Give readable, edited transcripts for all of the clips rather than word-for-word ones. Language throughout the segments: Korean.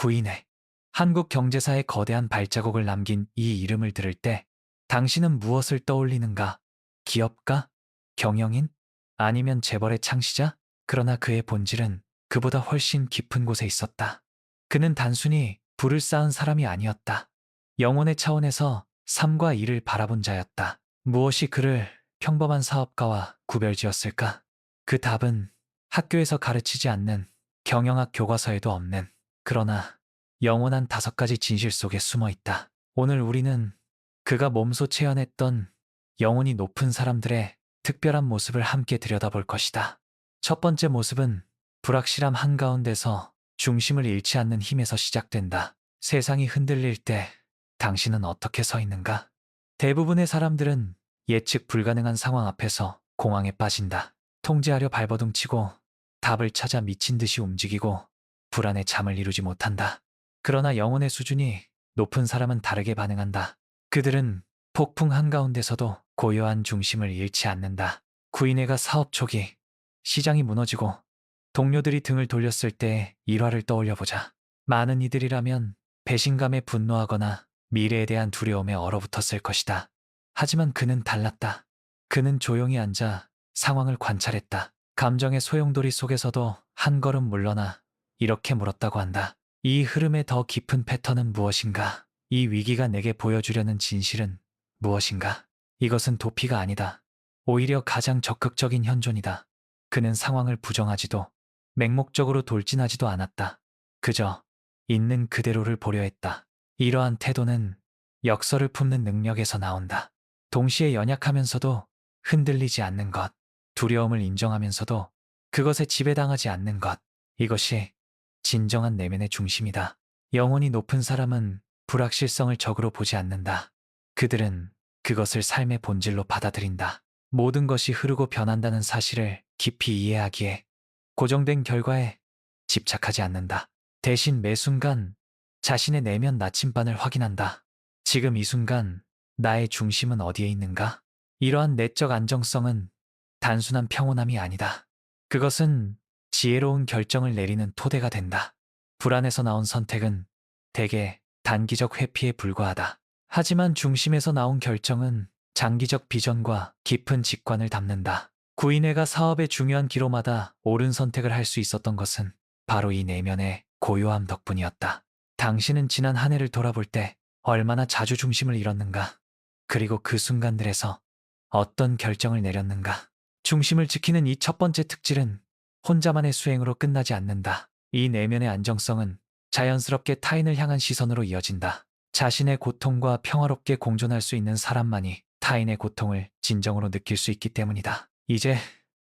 구인회. 한국 경제사에 거대한 발자국을 남긴 이 이름을 들을 때 당신은 무엇을 떠올리는가? 기업가? 경영인? 아니면 재벌의 창시자? 그러나 그의 본질은 그보다 훨씬 깊은 곳에 있었다. 그는 단순히 부를 쌓은 사람이 아니었다. 영혼의 차원에서 삶과 일을 바라본 자였다. 무엇이 그를 평범한 사업가와 구별지었을까? 그 답은 학교에서 가르치지 않는 경영학 교과서에도 없는, 그러나 영원한 5가지 진실 속에 숨어 있다. 오늘 우리는 그가 몸소 체현했던 영혼이 높은 사람들의 특별한 모습을 함께 들여다볼 것이다. 첫 번째 모습은 불확실함 한가운데서 중심을 잃지 않는 힘에서 시작된다. 세상이 흔들릴 때 당신은 어떻게 서 있는가? 대부분의 사람들은 예측 불가능한 상황 앞에서 공황에 빠진다. 통제하려 발버둥치고 답을 찾아 미친 듯이 움직이고 불안에 잠을 이루지 못한다. 그러나 영혼의 수준이 높은 사람은 다르게 반응한다. 그들은 폭풍 한가운데서도 고요한 중심을 잃지 않는다. 구인회가 사업 초기, 시장이 무너지고 동료들이 등을 돌렸을 때의 일화를 떠올려보자. 많은 이들이라면 배신감에 분노하거나 미래에 대한 두려움에 얼어붙었을 것이다. 하지만 그는 달랐다. 그는 조용히 앉아 상황을 관찰했다. 감정의 소용돌이 속에서도 한 걸음 물러나 이렇게 물었다고 한다. 이 흐름의 더 깊은 패턴은 무엇인가? 이 위기가 내게 보여주려는 진실은 무엇인가? 이것은 도피가 아니다. 오히려 가장 적극적인 현존이다. 그는 상황을 부정하지도 맹목적으로 돌진하지도 않았다. 그저 있는 그대로를 보려 했다. 이러한 태도는 역설을 품는 능력에서 나온다. 동시에 연약하면서도 흔들리지 않는 것, 두려움을 인정하면서도 그것에 지배당하지 않는 것, 이것이 진정한 내면의 중심이다. 영혼이 높은 사람은 불확실성을 적으로 보지 않는다. 그들은 그것을 삶의 본질로 받아들인다. 모든 것이 흐르고 변한다는 사실을 깊이 이해하기에 고정된 결과에 집착하지 않는다. 대신 매 순간 자신의 내면 나침반을 확인한다. 지금 이 순간 나의 중심은 어디에 있는가? 이러한 내적 안정성은 단순한 평온함이 아니다. 그것은 지혜로운 결정을 내리는 토대가 된다. 불안에서 나온 선택은 대개 단기적 회피에 불과하다. 하지만 중심에서 나온 결정은 장기적 비전과 깊은 직관을 담는다. 구인회가 사업의 중요한 기로마다 옳은 선택을 할 수 있었던 것은 바로 이 내면의 고요함 덕분이었다. 당신은 지난 한 해를 돌아볼 때 얼마나 자주 중심을 잃었는가? 그리고 그 순간들에서 어떤 결정을 내렸는가? 중심을 지키는 이 첫 번째 특질은 혼자만의 수행으로 끝나지 않는다. 이 내면의 안정성은 자연스럽게 타인을 향한 시선으로 이어진다. 자신의 고통과 평화롭게 공존할 수 있는 사람만이 타인의 고통을 진정으로 느낄 수 있기 때문이다. 이제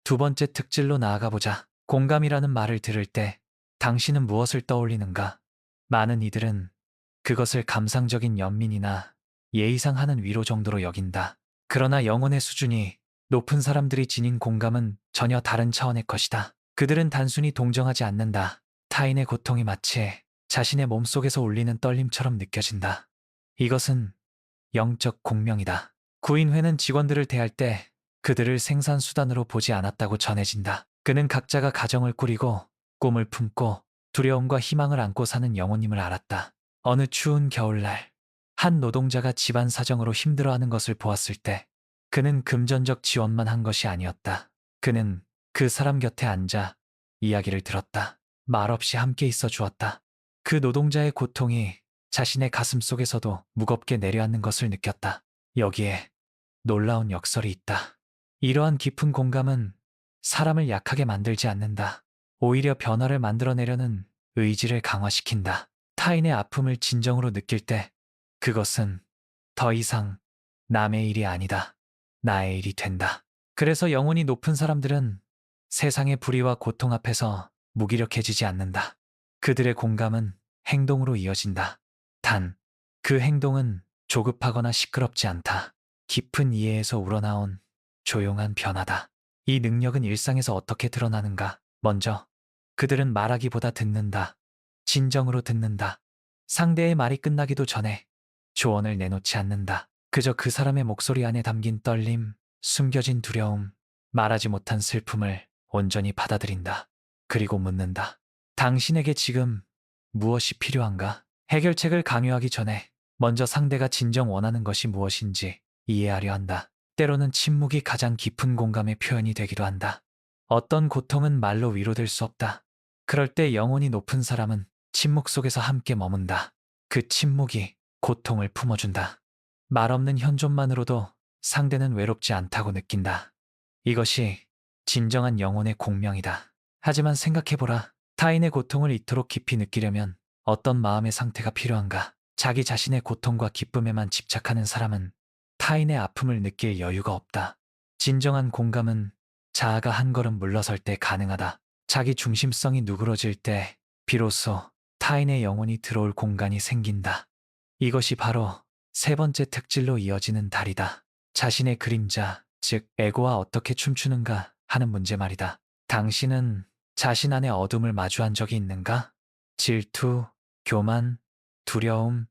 두 번째 특질로 나아가 보자. 공감이라는 말을 들을 때 당신은 무엇을 떠올리는가? 많은 이들은 그것을 감상적인 연민이나 예의상 하는 위로 정도로 여긴다. 그러나 영혼의 수준이 높은 사람들이 지닌 공감은 전혀 다른 차원의 것이다. 그들은 단순히 동정하지 않는다. 타인의 고통이 마치 자신의 몸속에서 울리는 떨림처럼 느껴진다. 이것은 영적 공명이다. 구인회는 직원들을 대할 때 그들을 생산수단으로 보지 않았다고 전해진다. 그는 각자가 가정을 꾸리고 꿈을 품고 두려움과 희망을 안고 사는 영혼임을 알았다. 어느 추운 겨울날, 한 노동자가 집안 사정으로 힘들어하는 것을 보았을 때 그는 금전적 지원만 한 것이 아니었다. 그는 그 사람 곁에 앉아 이야기를 들었다. 말없이 함께 있어 주었다. 그 노동자의 고통이 자신의 가슴 속에서도 무겁게 내려앉는 것을 느꼈다. 여기에 놀라운 역설이 있다. 이러한 깊은 공감은 사람을 약하게 만들지 않는다. 오히려 변화를 만들어내려는 의지를 강화시킨다. 타인의 아픔을 진정으로 느낄 때 그것은 더 이상 남의 일이 아니다. 나의 일이 된다. 그래서 영혼이 높은 사람들은 세상의 불의와 고통 앞에서 무기력해지지 않는다. 그들의 공감은 행동으로 이어진다. 단, 그 행동은 조급하거나 시끄럽지 않다. 깊은 이해에서 우러나온 조용한 변화다. 이 능력은 일상에서 어떻게 드러나는가? 먼저, 그들은 말하기보다 듣는다. 진정으로 듣는다. 상대의 말이 끝나기도 전에 조언을 내놓지 않는다. 그저 그 사람의 목소리 안에 담긴 떨림, 숨겨진 두려움, 말하지 못한 슬픔을 온전히 받아들인다. 그리고 묻는다. 당신에게 지금 무엇이 필요한가? 해결책을 강요하기 전에 먼저 상대가 진정 원하는 것이 무엇인지 이해하려 한다. 때로는 침묵이 가장 깊은 공감의 표현이 되기도 한다. 어떤 고통은 말로 위로될 수 없다. 그럴 때 영혼이 높은 사람은 침묵 속에서 함께 머문다. 그 침묵이 고통을 품어준다. 말 없는 현존만으로도 상대는 외롭지 않다고 느낀다. 이것이 진정한 영혼의 공명이다. 하지만 생각해보라. 타인의 고통을 이토록 깊이 느끼려면 어떤 마음의 상태가 필요한가? 자기 자신의 고통과 기쁨에만 집착하는 사람은 타인의 아픔을 느낄 여유가 없다. 진정한 공감은 자아가 한 걸음 물러설 때 가능하다. 자기 중심성이 누그러질 때 비로소 타인의 영혼이 들어올 공간이 생긴다. 이것이 바로 세 번째 특질로 이어지는 달이다. 자신의 그림자, 즉 에고와 어떻게 춤추는가 하는 문제 말이다. 당신은 자신 안의 어둠을 마주한 적이 있는가? 질투, 교만, 두려움,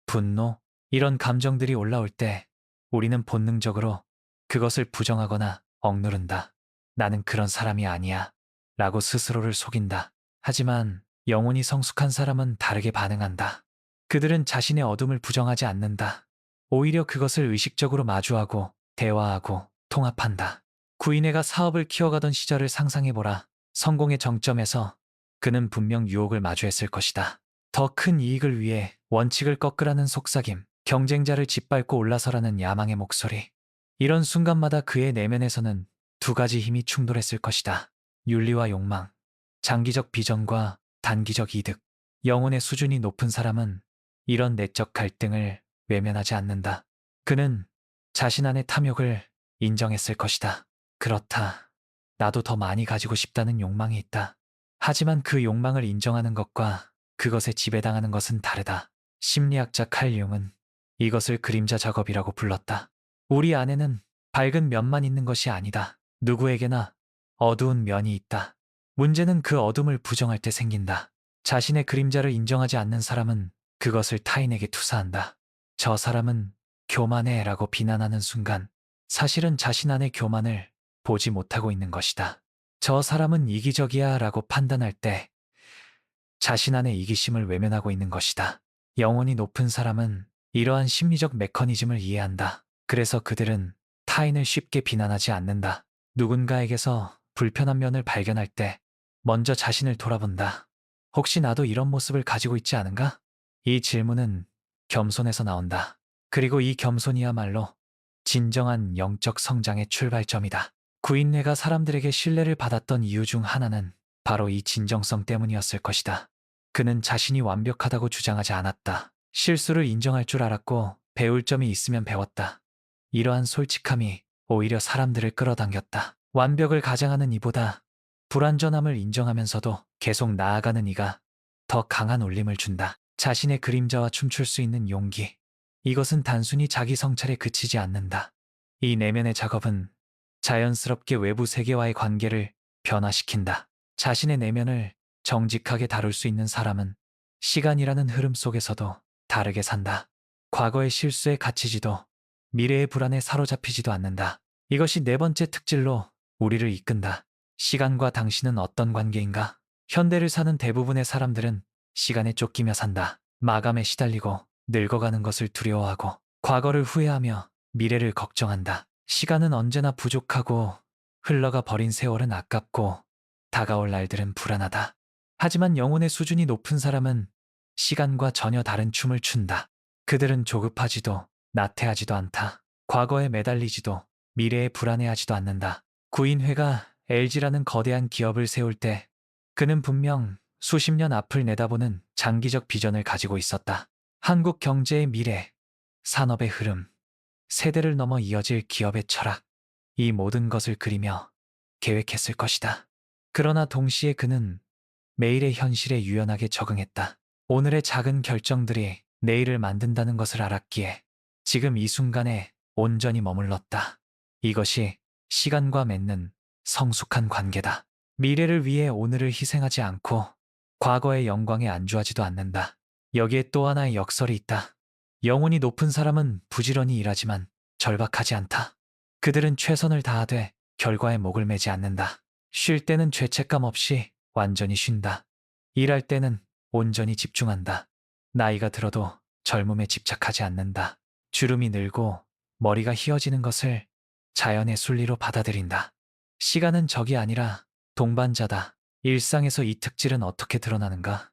분노, 이런 감정들이 올라올 때 우리는 본능적으로 그것을 부정하거나 억누른다. 나는 그런 사람이 아니야. 라고 스스로를 속인다. 하지만 영혼이 성숙한 사람은 다르게 반응한다. 그들은 자신의 어둠을 부정하지 않는다. 오히려 그것을 의식적으로 마주하고 대화하고 통합한다. 구인회가 사업을 키워가던 시절을 상상해보라. 성공의 정점에서 그는 분명 유혹을 마주했을 것이다. 더 큰 이익을 위해 원칙을 꺾으라는 속삭임, 경쟁자를 짓밟고 올라서라는 야망의 목소리. 이런 순간마다 그의 내면에서는 두 가지 힘이 충돌했을 것이다. 윤리와 욕망, 장기적 비전과 단기적 이득. 영혼의 수준이 높은 사람은 이런 내적 갈등을 외면하지 않는다. 그는 자신 안의 탐욕을 인정했을 것이다. 그렇다. 나도 더 많이 가지고 싶다는 욕망이 있다. 하지만 그 욕망을 인정하는 것과 그것에 지배당하는 것은 다르다. 심리학자 칼 융은 이것을 그림자 작업이라고 불렀다. 우리 안에는 밝은 면만 있는 것이 아니다. 누구에게나 어두운 면이 있다. 문제는 그 어둠을 부정할 때 생긴다. 자신의 그림자를 인정하지 않는 사람은 그것을 타인에게 투사한다. 저 사람은 교만해라고 비난하는 순간 사실은 자신 안의 교만을 보지 못하고 있는 것이다. 저 사람은 이기적이야 라고 판단할 때 자신 안의 이기심을 외면하고 있는 것이다. 영혼이 높은 사람은 이러한 심리적 메커니즘을 이해한다. 그래서 그들은 타인을 쉽게 비난하지 않는다. 누군가에게서 불편한 면을 발견할 때 먼저 자신을 돌아본다. 혹시 나도 이런 모습을 가지고 있지 않은가? 이 질문은 겸손에서 나온다. 그리고 이 겸손이야말로 진정한 영적 성장의 출발점이다. 구인회가 사람들에게 신뢰를 받았던 이유 중 하나는 바로 이 진정성 때문이었을 것이다. 그는 자신이 완벽하다고 주장하지 않았다. 실수를 인정할 줄 알았고 배울 점이 있으면 배웠다. 이러한 솔직함이 오히려 사람들을 끌어당겼다. 완벽을 가장하는 이보다 불완전함을 인정하면서도 계속 나아가는 이가 더 강한 울림을 준다. 자신의 그림자와 춤출 수 있는 용기. 이것은 단순히 자기 성찰에 그치지 않는다. 이 내면의 작업은 자연스럽게 외부 세계와의 관계를 변화시킨다. 자신의 내면을 정직하게 다룰 수 있는 사람은 시간이라는 흐름 속에서도 다르게 산다. 과거의 실수에 갇히지도 미래의 불안에 사로잡히지도 않는다. 이것이 네 번째 특질로 우리를 이끈다. 시간과 당신은 어떤 관계인가? 현대를 사는 대부분의 사람들은 시간에 쫓기며 산다. 마감에 시달리고 늙어가는 것을 두려워하고 과거를 후회하며 미래를 걱정한다. 시간은 언제나 부족하고 흘러가 버린 세월은 아깝고 다가올 날들은 불안하다. 하지만 영혼의 수준이 높은 사람은 시간과 전혀 다른 춤을 춘다. 그들은 조급하지도 나태하지도 않다. 과거에 매달리지도 미래에 불안해하지도 않는다. 구인회가 LG라는 거대한 기업을 세울 때 그는 분명 수십 년 앞을 내다보는 장기적 비전을 가지고 있었다. 한국 경제의 미래, 산업의 흐름, 세대를 넘어 이어질 기업의 철학, 이 모든 것을 그리며 계획했을 것이다. 그러나 동시에 그는 매일의 현실에 유연하게 적응했다. 오늘의 작은 결정들이 내일을 만든다는 것을 알았기에 지금 이 순간에 온전히 머물렀다. 이것이 시간과 맺는 성숙한 관계다. 미래를 위해 오늘을 희생하지 않고 과거의 영광에 안주하지도 않는다. 여기에 또 하나의 역설이 있다. 영혼이 높은 사람은 부지런히 일하지만 절박하지 않다. 그들은 최선을 다하되 결과에 목을 매지 않는다. 쉴 때는 죄책감 없이 완전히 쉰다. 일할 때는 온전히 집중한다. 나이가 들어도 젊음에 집착하지 않는다. 주름이 늘고 머리가 휘어지는 것을 자연의 순리로 받아들인다. 시간은 적이 아니라 동반자다. 일상에서 이 특질은 어떻게 드러나는가?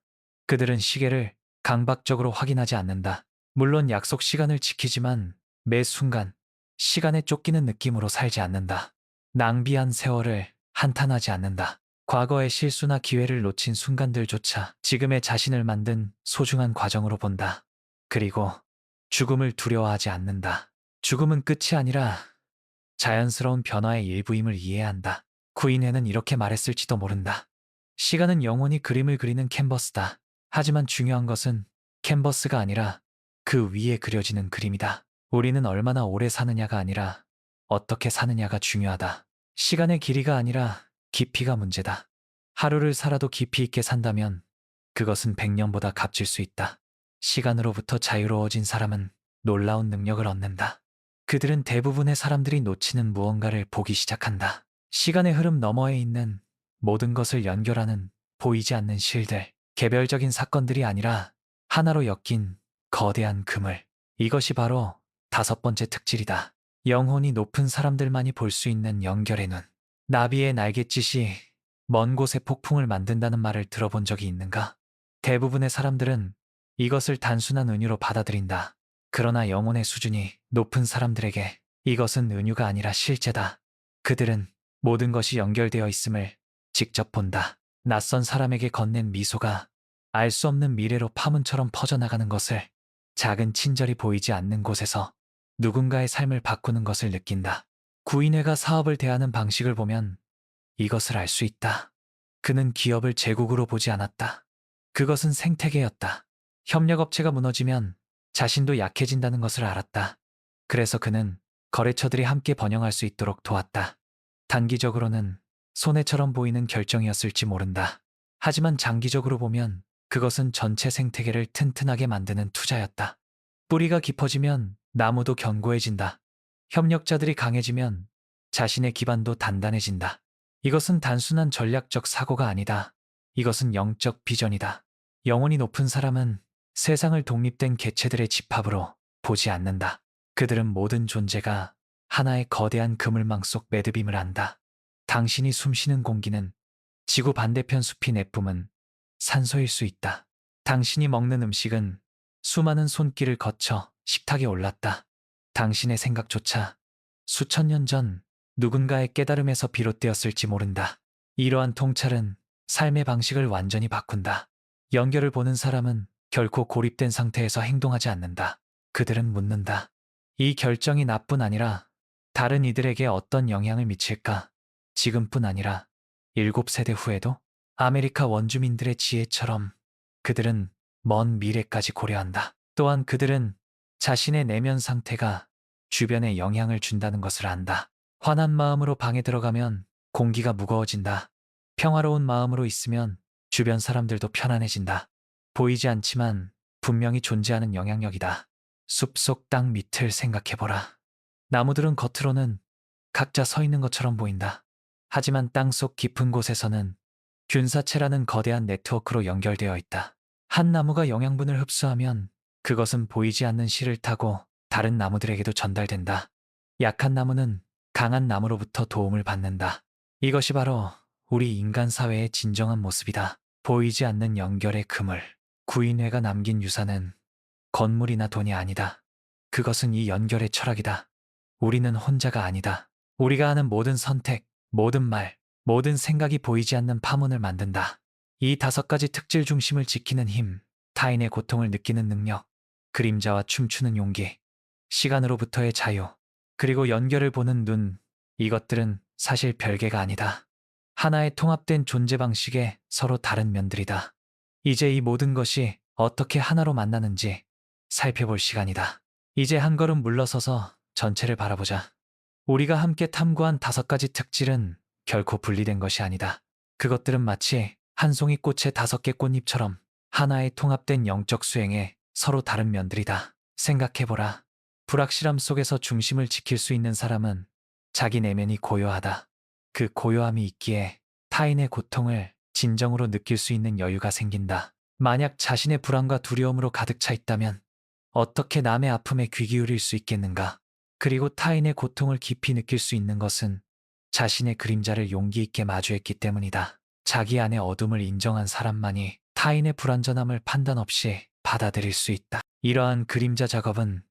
그들은 시계를 강박적으로 확인하지 않는다. 물론 약속 시간을 지키지만 매 순간 시간에 쫓기는 느낌으로 살지 않는다. 낭비한 세월을 한탄하지 않는다. 과거의 실수나 기회를 놓친 순간들조차 지금의 자신을 만든 소중한 과정으로 본다. 그리고 죽음을 두려워하지 않는다. 죽음은 끝이 아니라 자연스러운 변화의 일부임을 이해한다. 구인회는 이렇게 말했을지도 모른다. 시간은 영원히 그림을 그리는 캔버스다. 하지만 중요한 것은 캔버스가 아니라 그 위에 그려지는 그림이다. 우리는 얼마나 오래 사느냐가 아니라 어떻게 사느냐가 중요하다. 시간의 길이가 아니라 깊이가 문제다. 하루를 살아도 깊이 있게 산다면 그것은 100년보다 값질 수 있다. 시간으로부터 자유로워진 사람은 놀라운 능력을 얻는다. 그들은 대부분의 사람들이 놓치는 무언가를 보기 시작한다. 시간의 흐름 너머에 있는 모든 것을 연결하는 보이지 않는 실들, 개별적인 사건들이 아니라 하나로 엮인 거대한 그물. 이것이 바로 5번째 특질이다. 영혼이 높은 사람들만이 볼 수 있는 연결의 눈. 나비의 날갯짓이 먼 곳에 폭풍을 만든다는 말을 들어본 적이 있는가? 대부분의 사람들은 이것을 단순한 은유로 받아들인다. 그러나 영혼의 수준이 높은 사람들에게 이것은 은유가 아니라 실제다. 그들은 모든 것이 연결되어 있음을 직접 본다. 낯선 사람에게 건넨 미소가 알 수 없는 미래로 파문처럼 퍼져나가는 것을, 작은 친절이 보이지 않는 곳에서 누군가의 삶을 바꾸는 것을 느낀다. 구인회가 사업을 대하는 방식을 보면 이것을 알 수 있다. 그는 기업을 제국으로 보지 않았다. 그것은 생태계였다. 협력업체가 무너지면 자신도 약해진다는 것을 알았다. 그래서 그는 거래처들이 함께 번영할 수 있도록 도왔다. 단기적으로는 손해처럼 보이는 결정이었을지 모른다. 하지만 장기적으로 보면 그것은 전체 생태계를 튼튼하게 만드는 투자였다. 뿌리가 깊어지면 나무도 견고해진다. 협력자들이 강해지면 자신의 기반도 단단해진다. 이것은 단순한 전략적 사고가 아니다. 이것은 영적 비전이다. 영혼이 높은 사람은 세상을 독립된 개체들의 집합으로 보지 않는다. 그들은 모든 존재가 하나의 거대한 그물망 속 매듭임을 안다. 당신이 숨쉬는 공기는 지구 반대편 숲이 내뿜은 산소일 수 있다. 당신이 먹는 음식은 수많은 손길을 거쳐 식탁에 올랐다. 당신의 생각조차 수천 년 전 누군가의 깨달음에서 비롯되었을지 모른다. 이러한 통찰은 삶의 방식을 완전히 바꾼다. 연결을 보는 사람은 결코 고립된 상태에서 행동하지 않는다. 그들은 묻는다. 이 결정이 나뿐 아니라 다른 이들에게 어떤 영향을 미칠까? 지금뿐 아니라 7세대 후에도? 아메리카 원주민들의 지혜처럼 그들은 먼 미래까지 고려한다. 또한 그들은 자신의 내면 상태가 주변에 영향을 준다는 것을 안다. 환한 마음으로 방에 들어가면 공기가 무거워진다. 평화로운 마음으로 있으면 주변 사람들도 편안해진다. 보이지 않지만 분명히 존재하는 영향력이다. 숲속 땅 밑을 생각해보라. 나무들은 겉으로는 각자 서 있는 것처럼 보인다. 하지만 땅속 깊은 곳에서는 균사체라는 거대한 네트워크로 연결되어 있다. 한 나무가 영양분을 흡수하면 그것은 보이지 않는 실을 타고 다른 나무들에게도 전달된다. 약한 나무는 강한 나무로부터 도움을 받는다. 이것이 바로 우리 인간 사회의 진정한 모습이다. 보이지 않는 연결의 그물. 구인회가 남긴 유산은 건물이나 돈이 아니다. 그것은 이 연결의 철학이다. 우리는 혼자가 아니다. 우리가 하는 모든 선택, 모든 말, 모든 생각이 보이지 않는 파문을 만든다. 이 5가지 특질 중심을 지키는 힘, 타인의 고통을 느끼는 능력, 그림자와 춤추는 용기, 시간으로부터의 자유, 그리고 연결을 보는 눈, 이것들은 사실 별개가 아니다. 하나의 통합된 존재 방식의 서로 다른 면들이다. 이제 이 모든 것이 어떻게 하나로 만나는지 살펴볼 시간이다. 이제 한 걸음 물러서서 전체를 바라보자. 우리가 함께 탐구한 5가지 특질은 결코 분리된 것이 아니다. 그것들은 마치 한 송이 꽃의 5개 꽃잎처럼 하나의 통합된 영적 수행에 서로 다른 면들이다. 생각해보라. 불확실함 속에서 중심을 지킬 수 있는 사람은 자기 내면이 고요하다. 그 고요함이 있기에 타인의 고통을 진정으로 느낄 수 있는 여유가 생긴다. 만약 자신의 불안과 두려움으로 가득 차 있다면 어떻게 남의 아픔에 귀 기울일 수 있겠는가? 그리고 타인의 고통을 깊이 느낄 수 있는 것은 자신의 그림자를 용기 있게 마주했기 때문이다. 자기 안의 어둠을 인정한 사람만이 타인의 불완전함을 판단 없이 받아들일 수 있다. 이러한 그림자 작업은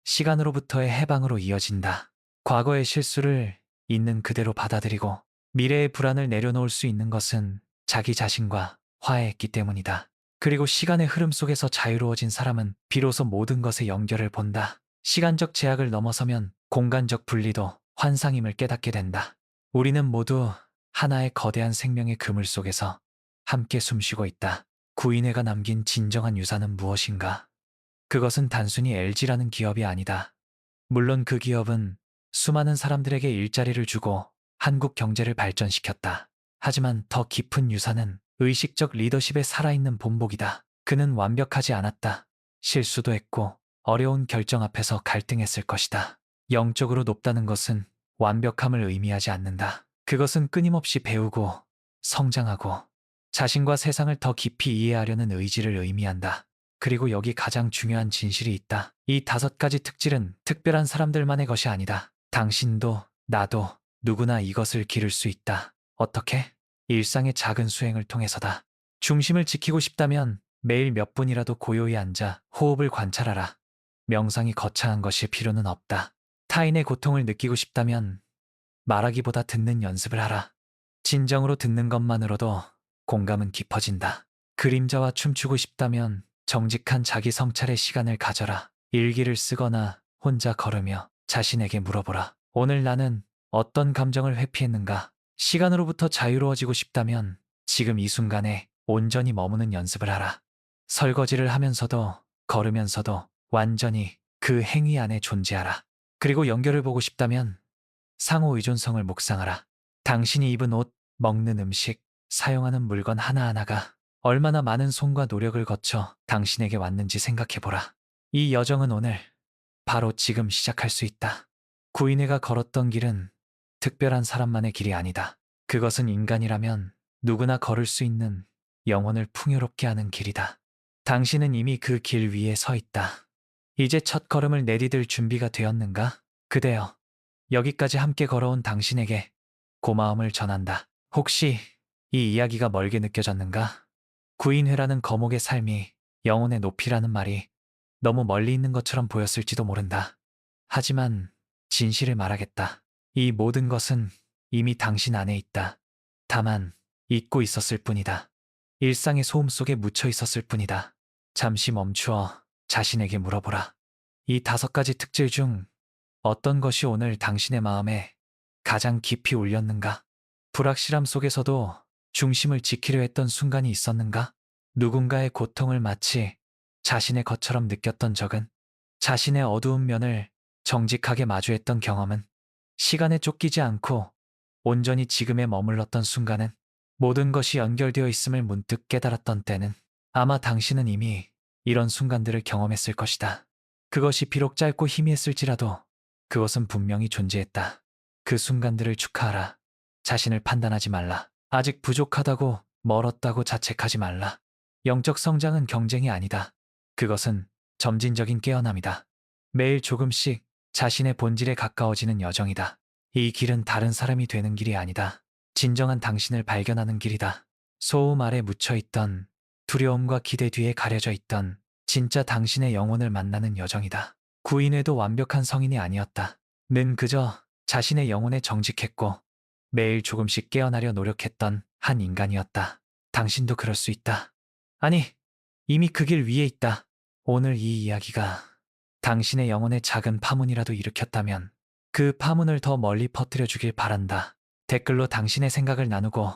시간으로부터의 해방으로 이어진다. 과거의 실수를 있는 그대로 받아들이고 미래의 불안을 내려놓을 수 있는 것은 자기 자신과 화해했기 때문이다. 그리고 시간의 흐름 속에서 자유로워진 사람은 비로소 모든 것의 연결을 본다. 시간적 제약을 넘어서면 공간적 분리도 환상임을 깨닫게 된다. 우리는 모두 하나의 거대한 생명의 그물 속에서 함께 숨쉬고 있다. 구인회가 남긴 진정한 유산은 무엇인가? 그것은 단순히 LG라는 기업이 아니다. 물론 그 기업은 수많은 사람들에게 일자리를 주고 한국 경제를 발전시켰다. 하지만 더 깊은 유산은 의식적 리더십의 살아있는 본보기다. 그는 완벽하지 않았다. 실수도 했고 어려운 결정 앞에서 갈등했을 것이다. 영적으로 높다는 것은 완벽함을 의미하지 않는다. 그것은 끊임없이 배우고 성장하고 자신과 세상을 더 깊이 이해하려는 의지를 의미한다. 그리고 여기 가장 중요한 진실이 있다. 이 5가지 특질은 특별한 사람들만의 것이 아니다. 당신도 나도 누구나 이것을 기를 수 있다. 어떻게? 일상의 작은 수행을 통해서다. 중심을 지키고 싶다면 매일 몇 분이라도 고요히 앉아 호흡을 관찰하라. 명상이 거창한 것일 필요는 없다. 타인의 고통을 느끼고 싶다면 말하기보다 듣는 연습을 하라. 진정으로 듣는 것만으로도 공감은 깊어진다. 그림자와 춤추고 싶다면 정직한 자기 성찰의 시간을 가져라. 일기를 쓰거나 혼자 걸으며 자신에게 물어보라. 오늘 나는 어떤 감정을 회피했는가? 시간으로부터 자유로워지고 싶다면 지금 이 순간에 온전히 머무는 연습을 하라. 설거지를 하면서도 걸으면서도 완전히 그 행위 안에 존재하라. 그리고 연결을 보고 싶다면 상호 의존성을 묵상하라. 당신이 입은 옷, 먹는 음식, 사용하는 물건 하나하나가 얼마나 많은 손과 노력을 거쳐 당신에게 왔는지 생각해보라. 이 여정은 오늘, 바로 지금 시작할 수 있다. 구인회가 걸었던 길은 특별한 사람만의 길이 아니다. 그것은 인간이라면 누구나 걸을 수 있는 영혼을 풍요롭게 하는 길이다. 당신은 이미 그 길 위에 서 있다. 이제 첫 걸음을 내디딜 준비가 되었는가? 그대여, 여기까지 함께 걸어온 당신에게 고마움을 전한다. 혹시 이 이야기가 멀게 느껴졌는가? 구인회라는 거목의 삶이 영혼의 높이라는 말이 너무 멀리 있는 것처럼 보였을지도 모른다. 하지만 진실을 말하겠다. 이 모든 것은 이미 당신 안에 있다. 다만 잊고 있었을 뿐이다. 일상의 소음 속에 묻혀 있었을 뿐이다. 잠시 멈추어 자신에게 물어보라. 이 5가지 특질 중 어떤 것이 오늘 당신의 마음에 가장 깊이 울렸는가? 불확실함 속에서도 중심을 지키려 했던 순간이 있었는가? 누군가의 고통을 마치 자신의 것처럼 느꼈던 적은? 자신의 어두운 면을 정직하게 마주했던 경험은? 시간에 쫓기지 않고 온전히 지금에 머물렀던 순간은? 모든 것이 연결되어 있음을 문득 깨달았던 때는? 아마 당신은 이미 이런 순간들을 경험했을 것이다. 그것이 비록 짧고 희미했을지라도 그것은 분명히 존재했다. 그 순간들을 축하하라. 자신을 판단하지 말라. 아직 부족하다고 멀었다고 자책하지 말라. 영적 성장은 경쟁이 아니다. 그것은 점진적인 깨어남이다. 매일 조금씩 자신의 본질에 가까워지는 여정이다. 이 길은 다른 사람이 되는 길이 아니다. 진정한 당신을 발견하는 길이다. 소음 아래 묻혀있던 두려움과 기대 뒤에 가려져 있던 진짜 당신의 영혼을 만나는 여정이다. 구인회도 완벽한 성인이 아니었다. 는 그저 자신의 영혼에 정직했고 매일 조금씩 깨어나려 노력했던 한 인간이었다. 당신도 그럴 수 있다. 아니, 이미 그 길 위에 있다. 오늘 이 이야기가 당신의 영혼에 작은 파문이라도 일으켰다면 그 파문을 더 멀리 퍼뜨려 주길 바란다. 댓글로 당신의 생각을 나누고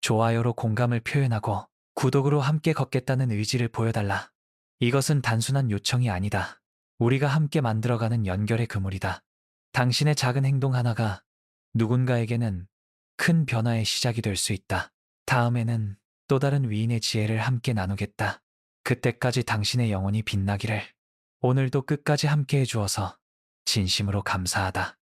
좋아요로 공감을 표현하고 구독으로 함께 걷겠다는 의지를 보여달라. 이것은 단순한 요청이 아니다. 우리가 함께 만들어가는 연결의 그물이다. 당신의 작은 행동 하나가 누군가에게는 큰 변화의 시작이 될 수 있다. 다음에는 또 다른 위인의 지혜를 함께 나누겠다. 그때까지 당신의 영혼이 빛나기를. 오늘도 끝까지 함께 해주어서 진심으로 감사하다.